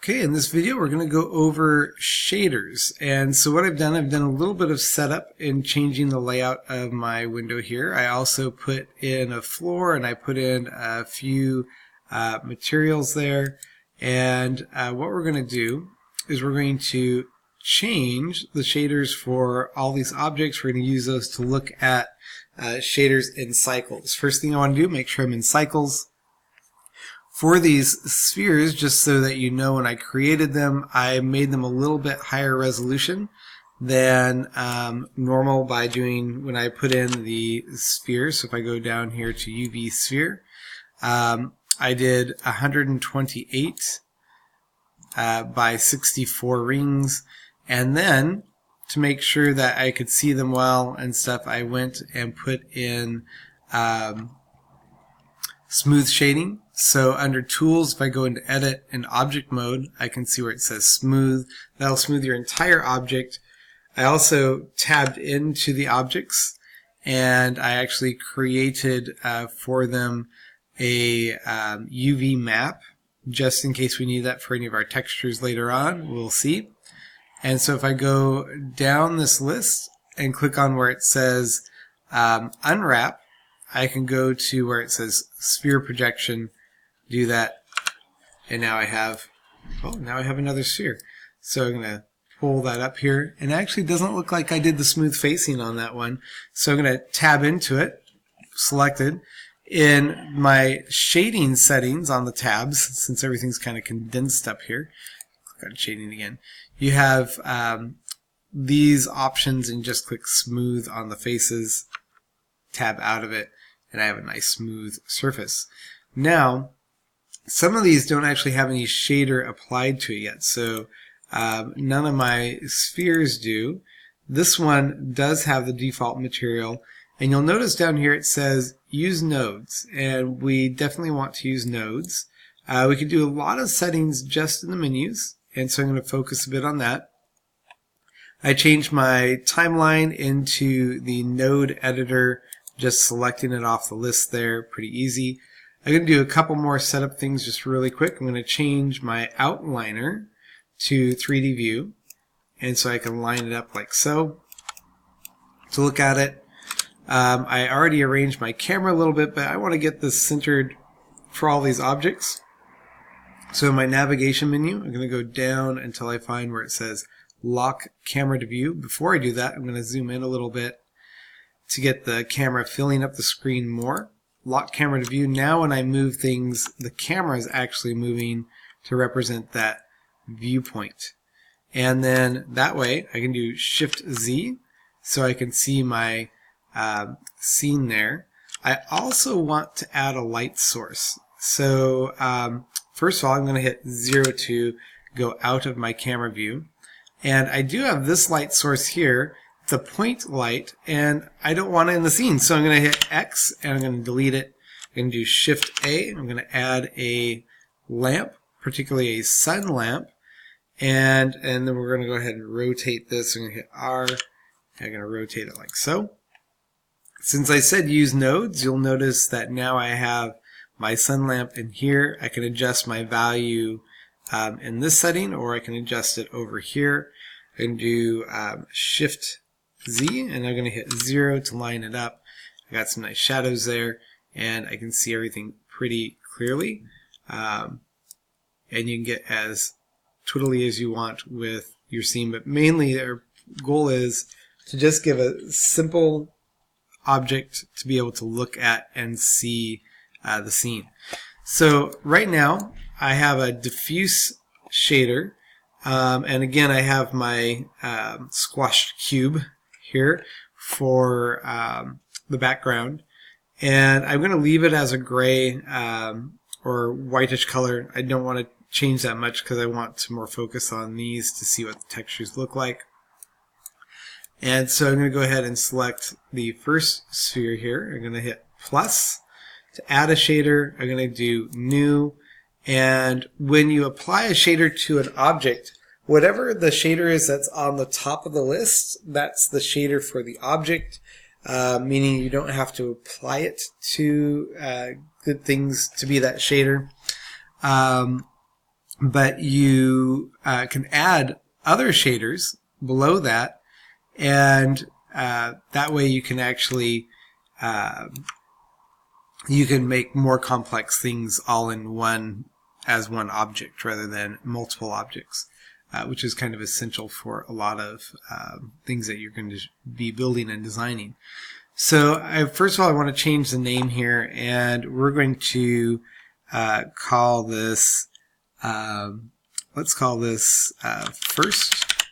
Okay, in this video we're going to go over shaders. And so what I've done a little bit of setup in changing the layout of my window here. I also put in a floor and I put in a few materials there. And what we're going to do is we're going to change the shaders for all these objects. We're going to use those to look at shaders in cycles. First thing I want to do, make sure I'm in cycles. For these spheres, just so that you know, when I created them, I made them a little bit higher resolution than normal by doing when I put in the sphere. So if I go down here to UV sphere, I did 128 by 64 rings, and then to make sure that I could see them well and stuff, I went and put in smooth shading. So under tools, if I go into edit and object mode, I can see where it says smooth. That'll smooth your entire object. I also tabbed into the objects and I actually created for them a UV map just in case we need that for any of our textures later on. We'll see. And so if I go down this list and click on where it says unwrap, I can go to where it says sphere projection, do that, and now I have another sphere. So I'm going to pull that up here, and it actually doesn't look like I did the smooth facing on that one. So I'm going to tab into it, selected. In my shading settings on the tabs, since everything's kind of condensed up here, click on shading again. You have these options, and just click smooth on the faces, tab out of it, and I have a nice smooth surface. Now, some of these don't actually have any shader applied to it yet, so none of my spheres do. This one does have the default material, and you'll notice down here it says use nodes, and we definitely want to use nodes. We can do a lot of settings just in the menus, and so I'm going to focus a bit on that. I changed my timeline into the node editor, just selecting it off the list there, pretty easy. I'm going to do a couple more setup things just really quick. I'm going to change my outliner to 3D view, and so I can line it up like so to look at it. I already arranged my camera a little bit, but I want to get this centered for all these objects. So in my navigation menu, I'm going to go down until I find where it says lock camera to view. Before I do that, I'm going to zoom in a little bit to get the camera filling up the screen more. Lock camera to view. Now when I move things, the camera is actually moving to represent that viewpoint. And then that way I can do Shift Z so I can see my scene there. I also want to add a light source. So first of all, I'm going to hit 0 to go out of my camera view. And I do have this light source here, the point light, and I don't want it in the scene, so I'm going to hit X and I'm going to delete it. I'm going to do Shift A. I'm going to add a lamp, particularly a sun lamp, and then we're going to go ahead and rotate this. I'm going to hit R. I'm going to rotate it like so. Since I said use nodes, you'll notice that now I have my sun lamp in here. I can adjust my value in this setting, or I can adjust it over here. I'm going to do Shift Z, and I'm going to hit 0 to line it up. I got some nice shadows there, and I can see everything pretty clearly. And you can get as twiddly as you want with your scene, but mainly our goal is to just give a simple object to be able to look at and see the scene. So right now I have a diffuse shader, and again I have my squashed cube here for the background, and I'm going to leave it as a gray or whitish color. I don't want to change that much because I want to more focus on these to see what the textures look like. And so I'm going to go ahead and select the first sphere here. I'm going to hit plus to add a shader. I'm going to do new, and when you apply a shader to an object, whatever the shader is that's on the top of the list, that's the shader for the object, meaning you don't have to apply it to good things to be that shader. but you can add other shaders below that, and that way you can actually you can make more complex things all in one as one object rather than multiple objects, which is kind of essential for a lot of things that you're going to be building and designing. So first of all, I want to change the name here, and we're going to call this, let's call this first,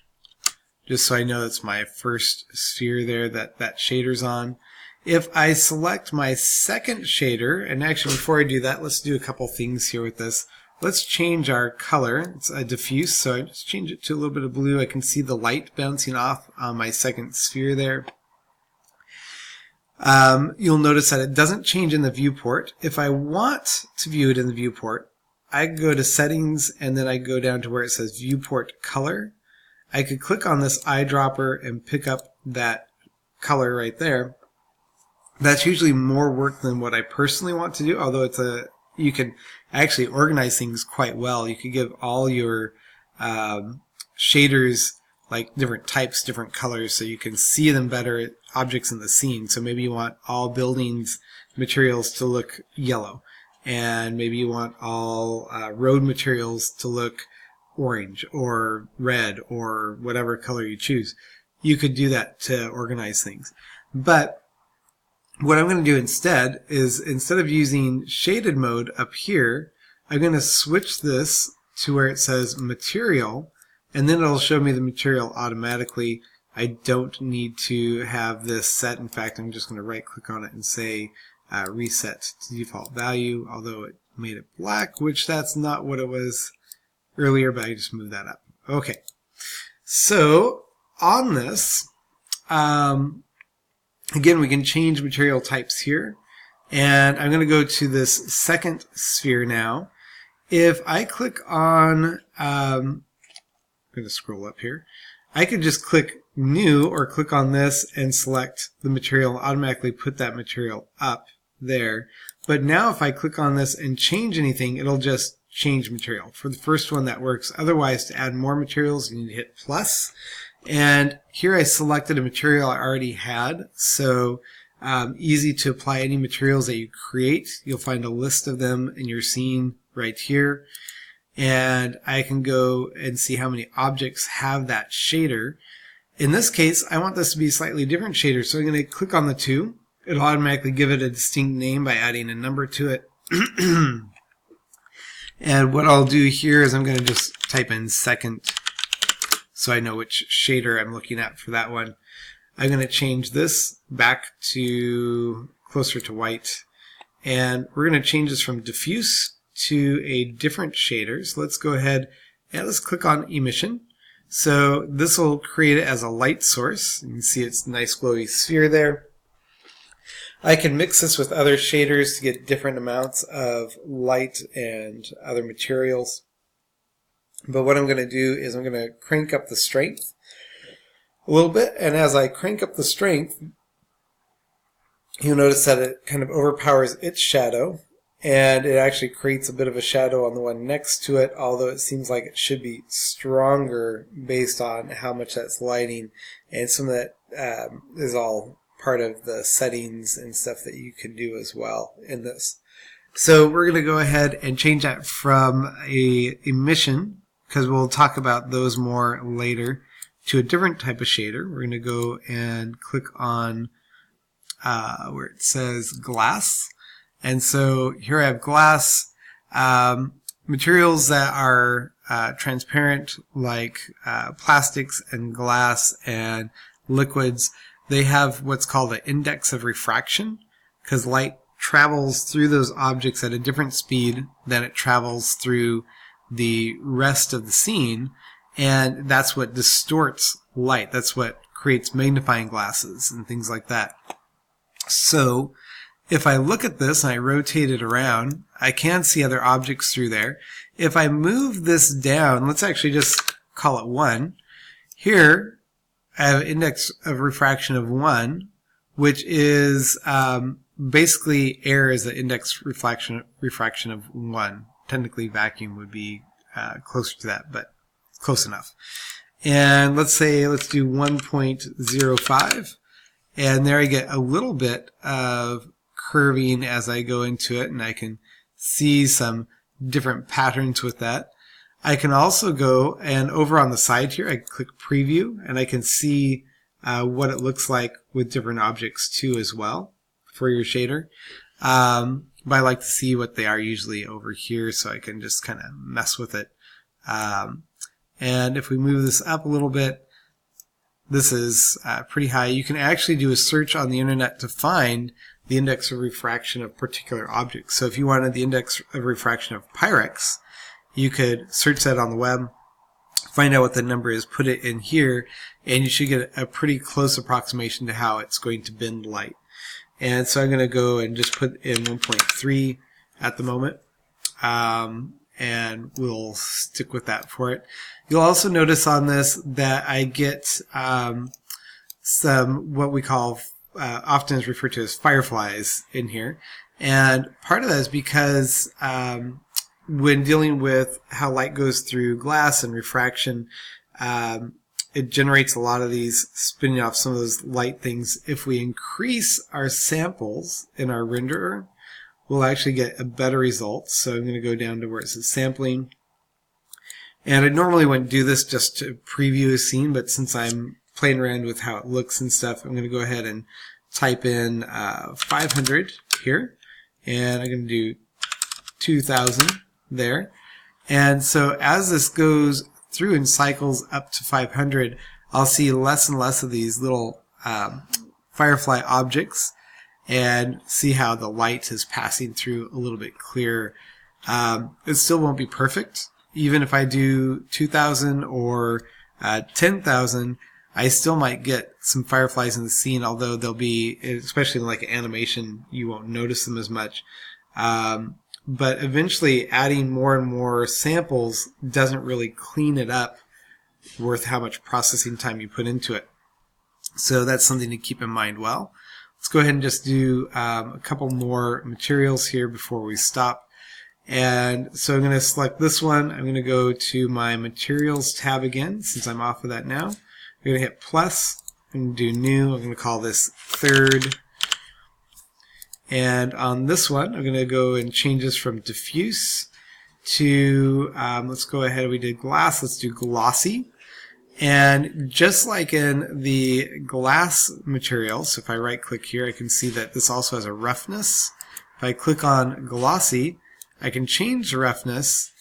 just so I know it's my first sphere there that shader's on. If I select my second shader, and actually before I do that, let's do a couple things here with this. Let's change our color. It's a diffuse, so I just change it to a little bit of blue. I can see the light bouncing off on my second sphere there. You'll notice that it doesn't change in the viewport. If I want to view it in the viewport, I go to settings and then I go down to where it says viewport color. I could click on this eyedropper and pick up that color right there. That's usually more work than what I personally want to do, although you can actually organize things quite well. You could give all your shaders like different types, different colors, so you can see them better, objects in the scene. So maybe you want all buildings materials to look yellow, and maybe you want all road materials to look orange or red or whatever color you choose. You could do that to organize things. But what I'm going to do instead is, instead of using shaded mode up here, I'm going to switch this to where it says material, and then it'll show me the material automatically. I don't need to have this set. In fact, I'm just going to right click on it and say reset to default value, although it made it black, which that's not what it was earlier, but I just moved that up. Okay, so on this, again, we can change material types here, and I'm going to go to this second sphere now. If I click on, I'm going to scroll up here, I could just click new or click on this and select the material and automatically put that material up there. But now if I click on this and change anything, it'll just change material. For the first one that works. Otherwise, to add more materials, you need to hit plus. And here I selected a material I already had, so easy to apply any materials that you create. You'll find a list of them in your scene right here. And I can go and see how many objects have that shader. In this case, I want this to be a slightly different shader, so I'm going to click on the 2. It'll automatically give it a distinct name by adding a number to it. And what I'll do here is I'm going to just type in second, so I know which shader I'm looking at for that one. I'm going to change this back to closer to white, and we're going to change this from diffuse to a different shader. So let's go ahead and let's click on emission. So this will create it as a light source. You can see it's a nice glowy sphere there. I can mix this with other shaders to get different amounts of light and other materials. But what I'm going to do is I'm going to crank up the strength a little bit, and as I crank up the strength, you'll notice that it kind of overpowers its shadow, and it actually creates a bit of a shadow on the one next to it, although it seems like it should be stronger based on how much that's lighting, and some of that is all part of the settings and stuff that you can do as well in this. So we're going to go ahead and change that from a emission, because we'll talk about those more later, to a different type of shader. We're going to go and click on where it says glass. And so here I have glass, materials that are transparent, like plastics and glass and liquids. They have what's called an index of refraction, because light travels through those objects at a different speed than it travels through the rest of the scene, and that's what distorts light. That's what creates magnifying glasses and things like that. So if I look at this and I rotate it around, I can see other objects through there. If I move this down, let's actually just call it 1. Here I have an index of refraction of 1, which is basically air is the index refraction of 1. Technically vacuum would be closer to that, but close enough. And let's do 1.05, and there I get a little bit of curving as I go into it, and I can see some different patterns with that. I can also go, and over on the side here I click preview, and I can see what it looks like with different objects too as well for your shader. But I like to see what they are usually over here, so I can just kind of mess with it. And if we move this up a little bit, this is pretty high. You can actually do a search on the internet to find the index of refraction of particular objects. So if you wanted the index of refraction of Pyrex, you could search that on the web, find out what the number is, put it in here, and you should get a pretty close approximation to how it's going to bend light. And so I'm going to go and just put in 1.3 at the moment. And we'll stick with that for it. You'll also notice on this that I get some what we call often is referred to as fireflies in here, and part of that is because when dealing with how light goes through glass and refraction, it generates a lot of these spinning off some of those light things. If we increase our samples in our renderer, we'll actually get a better result. So I'm going to go down to where it says sampling. And I normally wouldn't do this just to preview a scene, but since I'm playing around with how it looks and stuff, I'm going to go ahead and type in 500 here. And I'm going to do 2000 there. And so as this goes through and cycles up to 500, I'll see less and less of these little firefly objects, and see how the light is passing through a little bit clearer. It still won't be perfect. Even if I do 2,000 or 10,000, I still might get some fireflies in the scene, although they'll be, especially in like animation, you won't notice them as much. But eventually adding more and more samples doesn't really clean it up worth how much processing time you put into it. So that's something to keep in mind well. Let's go ahead and just do a couple more materials here before we stop. And so I'm going to select this one. I'm going to go to my materials tab again, since I'm off of that now. I'm going to hit plus. I'm going to do new. I'm going to call this third. And on this one, I'm going to go and change this from diffuse to, let's go ahead. We did glass. Let's do glossy. And just like in the glass material, so if I right click here, I can see that this also has a roughness. If I click on glossy, I can change the roughness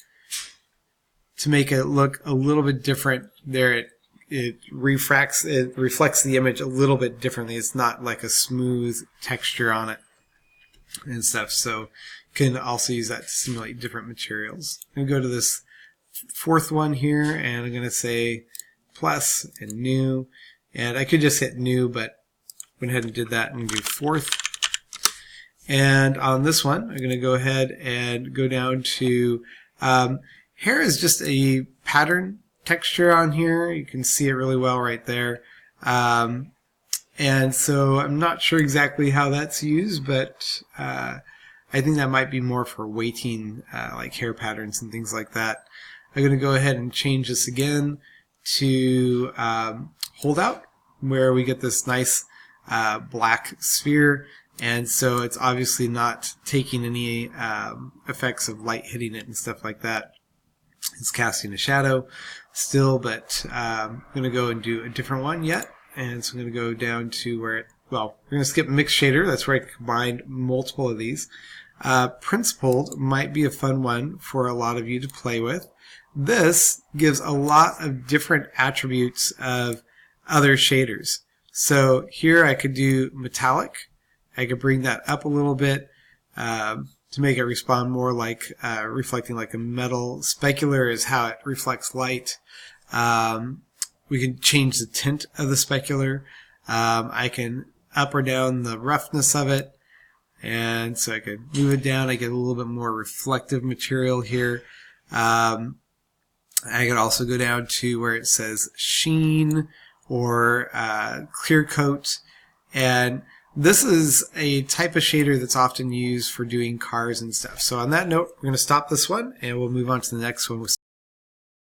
to make it look a little bit different. There it reflects the image a little bit differently. It's not like a smooth texture on it and stuff. So you can also use that to simulate different materials. I'm going to go to this fourth one here, and I'm going to say plus and new, and I could just hit new, but went ahead and did that and do fourth. And on this one, I'm going to go ahead and go down to hair is just a pattern texture on here. You can see it really well right there. And so I'm not sure exactly how that's used, but I think that might be more for weighting like hair patterns and things like that. I'm going to go ahead and change this again to holdout, where we get this nice black sphere, and so it's obviously not taking any effects of light hitting it and stuff like that. It's casting a shadow still, but I'm going to go and do a different one yet, and so I'm going to go down to where we're going to skip mix shader. That's where I combined multiple of these. Principled might be a fun one for a lot of you to play with. This gives a lot of different attributes of other shaders. So here I could do metallic. I could bring that up a little bit to make it respond more like reflecting like a metal. Specular is how it reflects light. We can change the tint of the specular. I can up or down the roughness of it. And so I could move it down. I get a little bit more reflective material here. I could also go down to where it says sheen or clear coat. And this is a type of shader that's often used for doing cars and stuff. So on that note, we're going to stop this one and we'll move on to the next one with